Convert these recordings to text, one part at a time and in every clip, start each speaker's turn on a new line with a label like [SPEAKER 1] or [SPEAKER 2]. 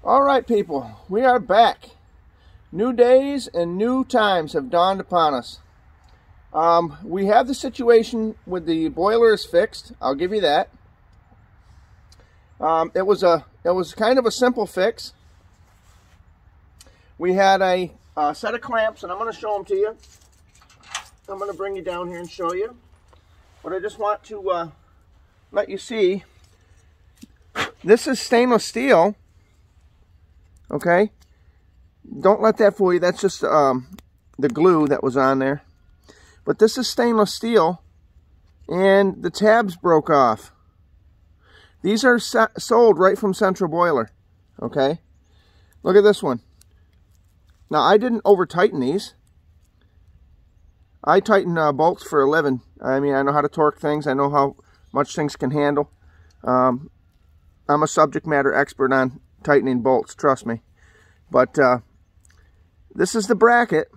[SPEAKER 1] All right, people, we are back. New days and new times have dawned upon us. We have the situation with the boiler is fixed. I'll give you that. It was kind of a simple fix. We had a set of clamps, and I'm going to show them to you. I'm going to bring you down here and show you. But I just want to let you see. This is stainless steel. Okay, don't let that fool you. That's just the glue that was on there. But this is stainless steel, and the tabs broke off. These are sold right from Central Boiler. Okay, look at this one. Now, I didn't over tighten these. I tighten bolts for a living. I mean, I know how to torque things. I know how much things can handle. I'm a subject matter expert on tightening bolts, trust me. But this is the bracket.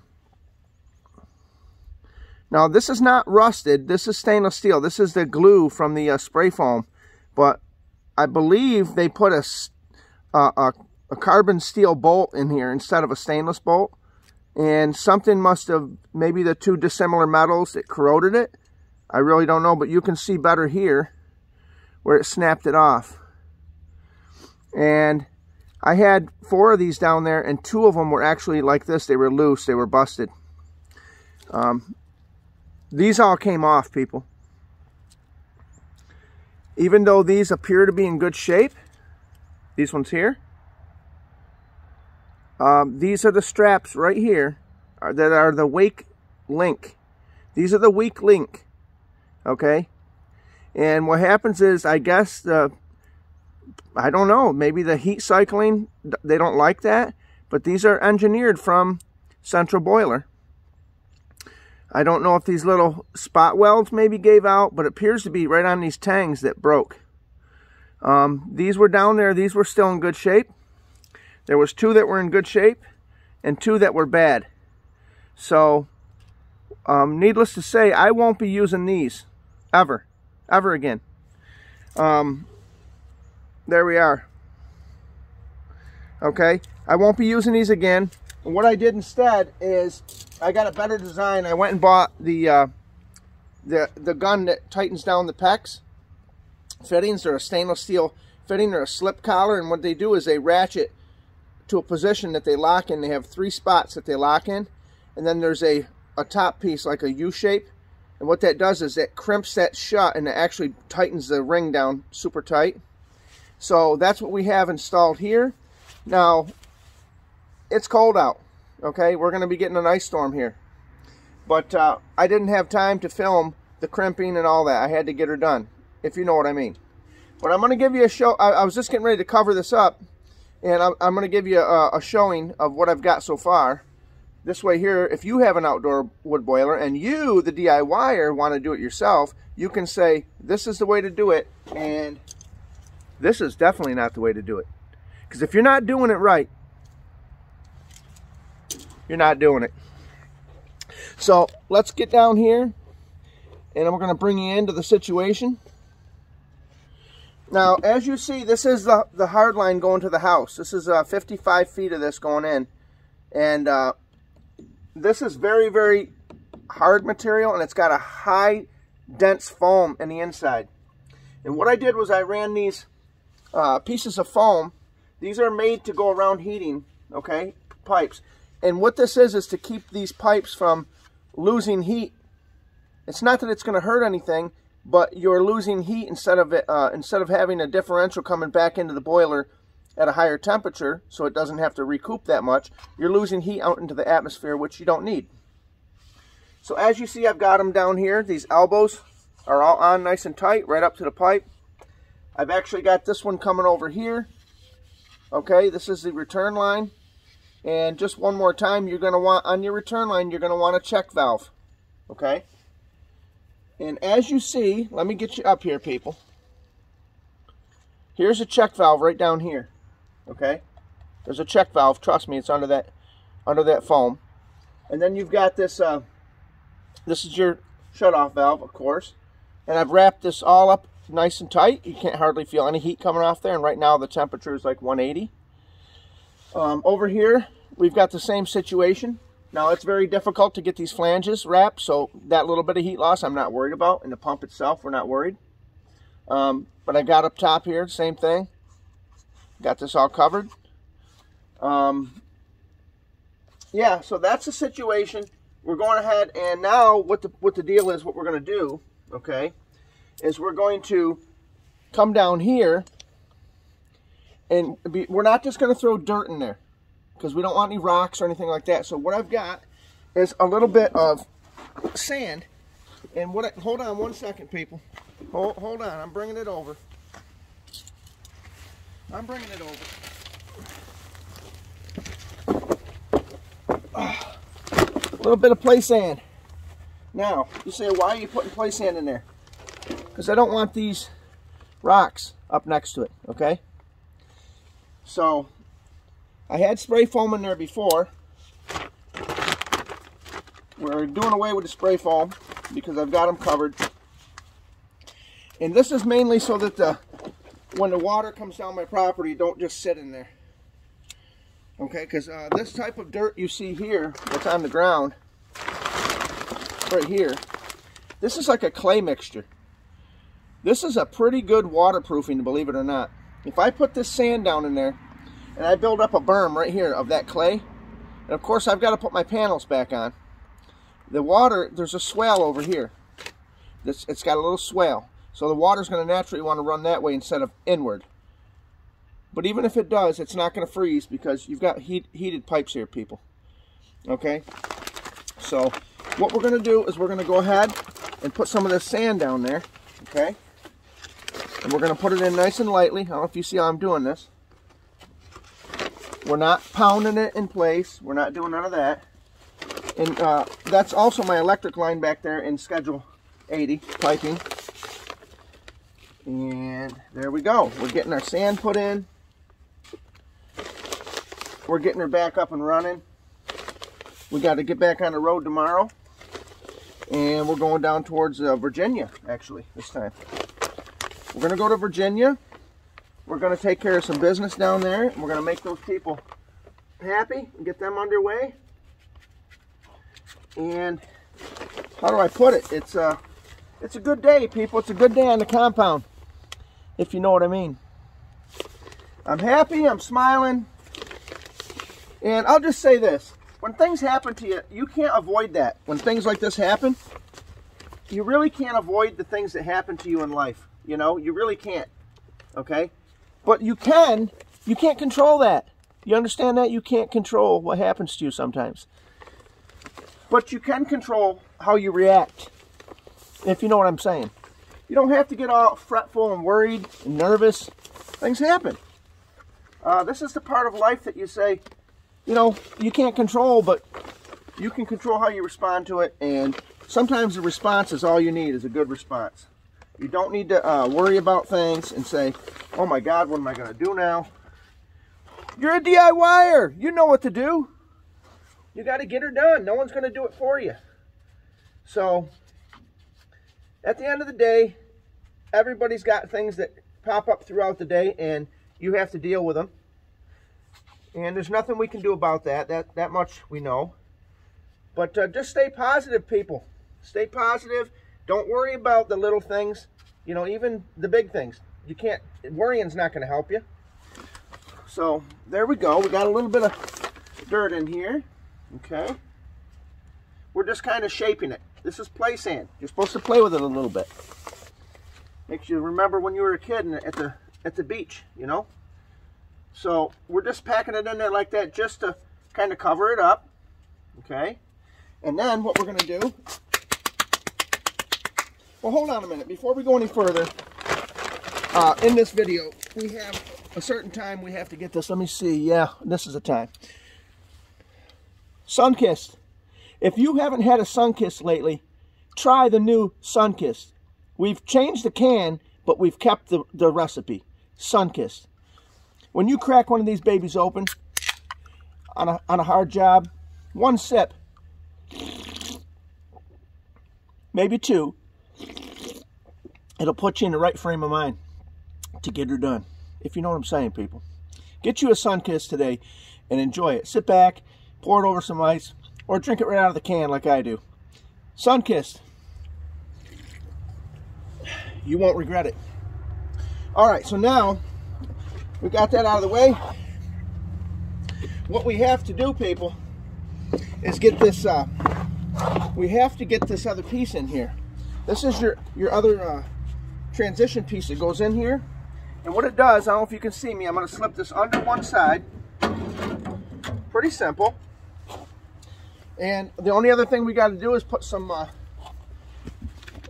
[SPEAKER 1] Now, this is not rusted. This is stainless steel. This is the glue from the spray foam. But I believe they put a carbon steel bolt in here instead of a stainless bolt. And something must have, maybe the two dissimilar metals that corroded it. I really don't know, but you can see better here where it snapped it off. And I had 4 of these down there, and 2 of them were actually like this. They were loose. They were busted. These all came off, people. Even though these appear to be in good shape, these ones here, these are the straps right here that are the wake link. These are the weak link. Okay? And what happens is, I guess, I don't know, maybe the heat cycling, they don't like that, but these are engineered from Central Boiler. I don't know if these little spot welds maybe gave out, but it appears to be right on these tangs that broke. These were down there, these were still in good shape. There was 2 that were in good shape and 2 that were bad. So, needless to say, I won't be using these ever again. There we are. Okay, I won't be using these again. And what I did instead is I got a better design. I went and bought the gun that tightens down the PEX fittings. They're a stainless steel fitting. They're a slip collar, and what they do is they ratchet to a position that they lock in. They have 3 spots that they lock in, and then there's a top piece like a U shape. And what that does is it crimps that shut, and it actually tightens the ring down super tight. So that's what we have installed here. Now, it's cold out, okay? We're going to be getting an ice storm here. But I didn't have time to film the crimping and all that. I had to get her done, if you know what I mean. But I'm going to give you a show. I was just getting ready to cover this up, and I'm going to give you a showing of what I've got so far. This way here, if you have an outdoor wood boiler and you, the DIYer, want to do it yourself, you can say, this is the way to do it, and this is definitely not the way to do it. Because if you're not doing it right, you're not doing it. So let's get down here, and we're going to bring you into the situation. Now, as you see, this is the hard line going to the house. This is 55 feet of this going in. And this is very, very hard material, and it's got a high, dense foam in the inside. And what I did was I ran these pieces of foam. These are made to go around heating, okay, pipes. And what this is to keep these pipes from losing heat. It's not that it's going to hurt anything, but you're losing heat instead of having a differential coming back into the boiler at a higher temperature, so it doesn't have to recoup that much. You're losing heat out into the atmosphere, which you don't need. So as you see, I've got them down here. These elbows are all on nice and tight, right up to the pipe. I've actually got this one coming over here. Okay, this is the return line. And just one more time, you're going to want, on your return line, you're going to want a check valve. Okay? And as you see, let me get you up here, people. Here's a check valve right down here. Okay? There's a check valve. Trust me, it's under that foam. And then you've got this, this is your shut-off valve, of course. And I've wrapped this all up nice and tight. You can't hardly feel any heat coming off there. And right now the temperature is like 180. Over here, we've got the same situation. Now, it's very difficult to get these flanges wrapped, so that little bit of heat loss I'm not worried about. And the pump itself, we're not worried. But I got up top here, same thing. Got this all covered. Yeah, so that's the situation. We're going ahead, and now what the deal is, what we're going to do, okay, is we're going to come down here, and we're not just going to throw dirt in there, because we don't want any rocks or anything like that. So what I've got is a little bit of sand, and hold on one second, people. Hold on, I'm bringing it over. I'm bringing it over. A little bit of play sand. Now, you say, why are you putting play sand in there? Because I don't want these rocks up next to it, okay? So, I had spray foam in there before. We're doing away with the spray foam because I've got them covered. And this is mainly so that when the water comes down my property, don't just sit in there. Okay, because this type of dirt you see here, that's on the ground, right here, this is like a clay mixture. This is a pretty good waterproofing, believe it or not. If I put this sand down in there, and I build up a berm right here of that clay, and of course I've got to put my panels back on, the water, there's a swale over here. It's got a little swale. So the water's going to naturally want to run that way instead of inward. But even if it does, it's not going to freeze because you've got heated pipes here, people. Okay? So what we're going to do is we're going to go ahead and put some of this sand down there. Okay? And we're going to put it in nice and lightly. I don't know if you see how I'm doing this. We're not pounding it in place. We're not doing none of that. And that's also my electric line back there in Schedule 80 piping. And there we go. We're getting our sand put in. We're getting her back up and running. We got to get back on the road tomorrow. And we're going down towards Virginia, actually, this time. We're going to go to Virginia. We're going to take care of some business down there. We're going to make those people happy and get them underway. And how do I put it? It's a good day, people. It's a good day on the compound, if you know what I mean. I'm happy. I'm smiling. And I'll just say this. When things happen to you, you can't avoid that. When things like this happen, you really can't avoid the things that happen to you in life. You know, you really can't. Okay? But you can't control that. You understand that? You can't control what happens to you sometimes. But you can control how you react, if you know what I'm saying. You don't have to get all fretful and worried and nervous. Things happen. This is the part of life that you say, you know, you can't control, but you can control how you respond to it. And sometimes the response is all you need, is a good response. You don't need to worry about things and say, oh my God, what am I going to do now? You're a DIYer. You know what to do. You got to get her done. No one's going to do it for you. So, at the end of the day, everybody's got things that pop up throughout the day, and you have to deal with them. And there's nothing we can do about that. That much we know. But just stay positive, people. Stay positive. Don't worry about the little things. You know, even the big things. You can't. Worrying's not going to help you. So there we go. We got a little bit of dirt in here. Okay. We're just kind of shaping it. This is play sand. You're supposed to play with it a little bit. Makes you remember when you were a kid at the beach, you know. So we're just packing it in there like that just to kind of cover it up. Okay. And then what we're going to do. Well, hold on a minute. Before we go any further, in this video, we have a certain time we have to get this. Let me see. Yeah, this is the time. Sunkist. If you haven't had a Sunkist lately, try the new Sunkist. We've changed the can, but we've kept the recipe. Sunkist. When you crack one of these babies open on a hard job, one sip, maybe two, it'll put you in the right frame of mind to get her done. If you know what I'm saying, people. Get you a Sunkist today and enjoy it. Sit back, pour it over some ice, or drink it right out of the can like I do. Sunkist. You won't regret it. All right, so now we got that out of the way. What we have to do, people, is get this, we have to get this other piece in here. This is your other transition piece that goes in here. And what it does, I don't know if you can see me, I'm going to slip this under one side. Pretty simple. And the only other thing we got to do is put some,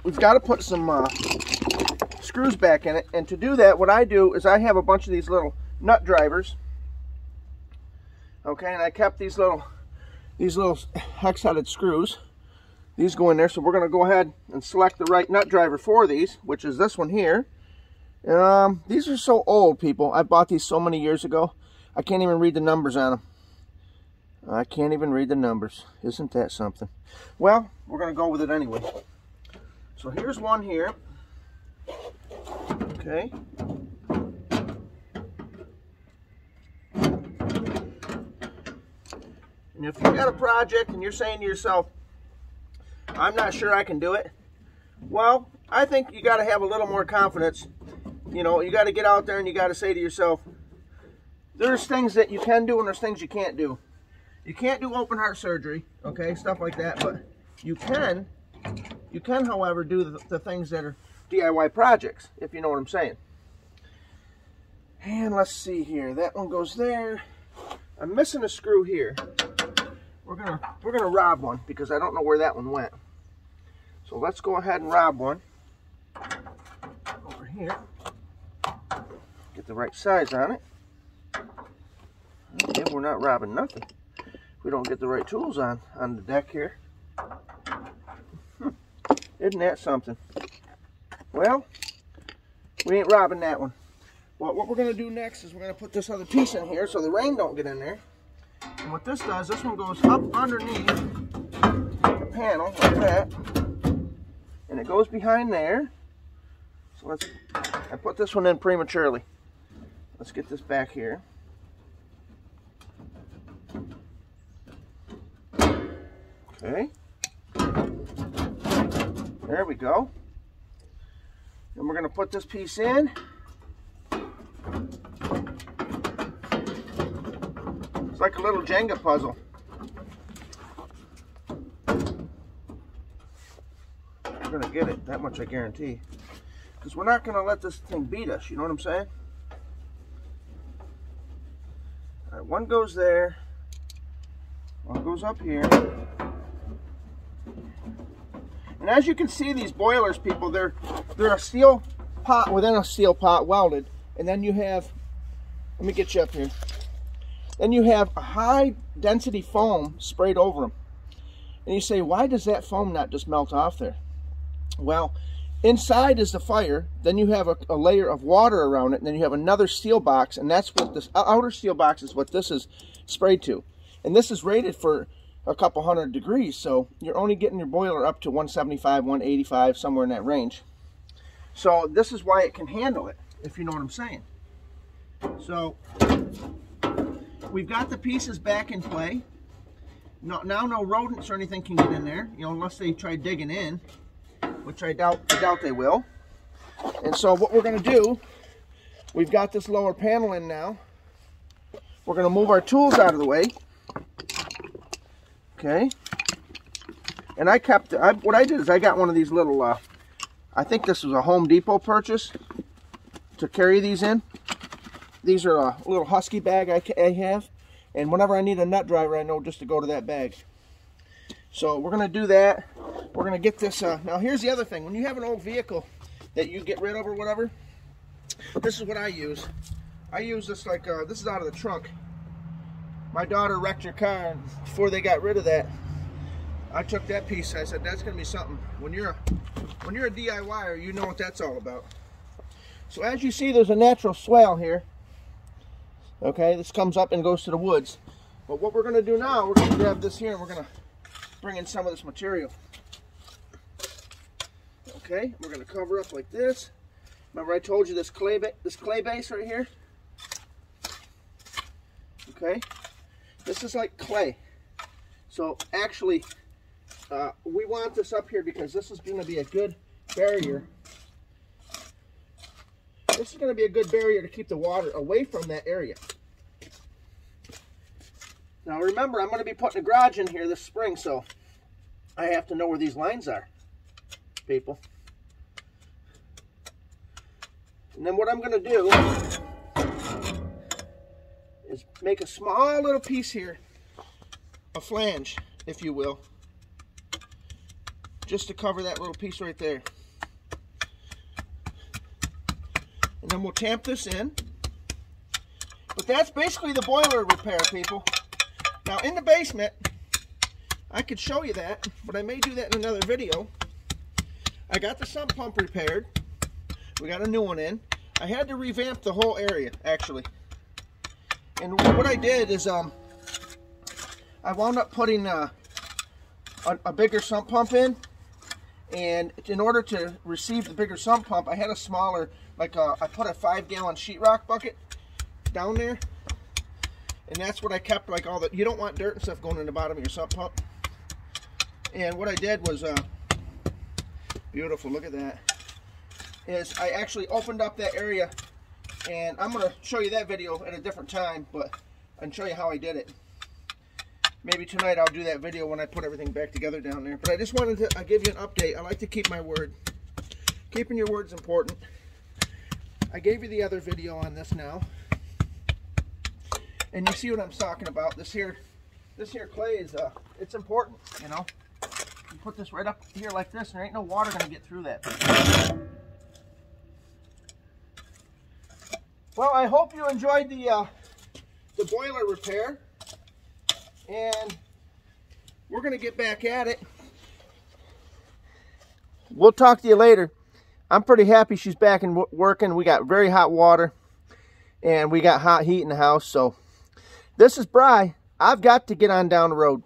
[SPEAKER 1] we've got to put some screws back in it. And to do that, what I do is I have a bunch of these little nut drivers. Okay, and I kept these little hex-headed screws. These go in there, so we're going to go ahead and select the right nut driver for these, which is this one here. These are so old, people. I bought these so many years ago. I can't even read the numbers on them. I can't even read the numbers. Isn't that something? Well, we're going to go with it anyway. So here's one here. Okay. And if you've got a project and you're saying to yourself, I'm not sure I can do it, well, I think you got to have a little more confidence. You know, you got to get out there and you got to say to yourself, there's things that you can do and there's things you can't do. You can't do open heart surgery, okay, stuff like that, but you can, however, do the things that are DIY projects, if you know what I'm saying. And let's see here, that one goes there. I'm missing a screw here. We're gonna rob one because I don't know where that one went. So let's go ahead and rob one over here. Get the right size on it. Okay, we're not robbing nothing. We don't get the right tools on the deck here. Isn't that something? Well, we ain't robbing that one. Well, what we're gonna do next is we're gonna put this other piece in here so the rain don't get in there. And what this does, this one goes up underneath the panel like that, and it goes behind there. So I put this one in prematurely. Let's get this back here. Okay. There we go. And we're going to put this piece in. It's like a little Jenga puzzle. We're going to get it, that much I guarantee. Because we're not going to let this thing beat us, you know what I'm saying? All right, one goes there. One goes up here. And as you can see, these boilers, people, they're a steel pot within a steel pot welded. And then you have, let me get you up here. Then you have a high density foam sprayed over them. And you say, why does that foam not just melt off there? Well, inside is the fire, then you have a layer of water around it, and then you have another steel box, and that's what this outer steel box is what this is sprayed to. And this is rated for a couple hundred degrees, so you're only getting your boiler up to 175, 185, somewhere in that range. So this is why it can handle it, if you know what I'm saying. So we've got the pieces back in play. Now no rodents or anything can get in there, you know, unless they try digging in, which I doubt they will. And so what we're going to do, we've got this lower panel in now. We're going to move our tools out of the way. Okay. And what I did is I got one of these little, I think this was a Home Depot purchase to carry these in. These are a little husky bag I have. And whenever I need a nut driver, I know just to go to that bag. So we're going to do that. We're going to get this. Now here's the other thing. When you have an old vehicle that you get rid of or whatever, this is what I use. I use this like, this is out of the trunk. My daughter wrecked her car, and before they got rid of that, I took that piece. I said, that's going to be something. When you're a DIYer, you know what that's all about. So as you see, there's a natural swale here. Okay, this comes up and goes to the woods. But what we're going to do now, we're going to grab this here and we're going to bring in some of this material. Okay, we're going to cover up like this. Remember I told you this clay base right here? okay? This is like clay. So actually, we want this up here because this is going to be a good barrier. This is going to be a good barrier to keep the water away from that area. Now remember, I'm going to be putting a garage in here this spring, so I have to know where these lines are, people. And then what I'm going to do is make a small little piece here, a flange, if you will, just to cover that little piece right there. And then we'll tamp this in. But that's basically the boiler repair, people. Now in the basement, I could show you that, but I may do that in another video. I got the sump pump repaired. We got a new one in. I had to revamp the whole area, actually. And what I did is, I wound up putting a bigger sump pump in. And in order to receive the bigger sump pump, I had a smaller, I put a 5-gallon sheetrock bucket down there. And that's what I kept, like all the, you don't want dirt and stuff going in the bottom of your sump pump. And what I did was, beautiful, look at that, is I actually opened up that area, and I'm going to show you that video at a different time, but I can show you how I did it. Maybe tonight I'll do that video when I put everything back together down there. But I just wanted to give you an update. I like to keep my word. Keeping your word's important. I gave you the other video on this now. And you see what I'm talking about. This here clay is, it's important, you know. You put this right up here like this, and there ain't no water going to get through that. Well, I hope you enjoyed the boiler repair. And we're going to get back at it. We'll talk to you later. I'm pretty happy she's back and working. We got very hot water, and we got hot heat in the house. So this is Bry. I've got to get on down the road.